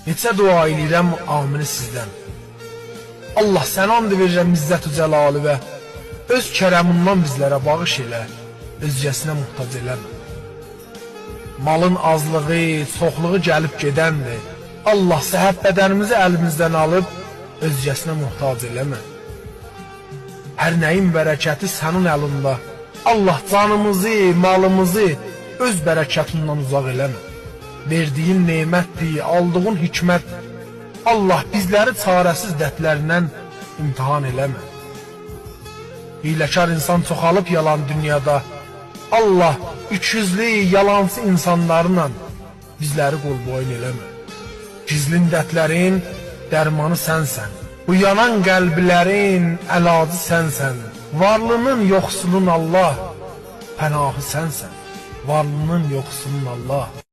Neçə dua eləyirəm amini sizdən. Allah sənə and verirəm izzət-ü cəlalı və öz kərəmindən bizlərə bağış elə, özgəsinə muhtac eləmə. Malın azlığı, çoxluğu gəlib gedəndir. Allah səhət bədənimizi əlimizdən alıb, özgəsinə muhtac eləmə. Hər nəyin bərəkəti sənin əlində. Allah canımızı, malımızı öz bərəkətindən uzaq eləmə. Verdiyin nemətdir, aldığın hikmət. Allah bizləri çarəsiz dərdlərindən imtihan eləmə. Hiləkar insan çoxalıb yalan dünyada. Allah üçüzlü, yalancı insanlarla bizləri qol boyun eləmə. Gizlin dərdlərin dərmanı sənsən. Bu yanan qəlblərin əlacı sənsən. Varlının yoxsulun Allah, pənahı sənsən. Varlının yoxsulun Allah.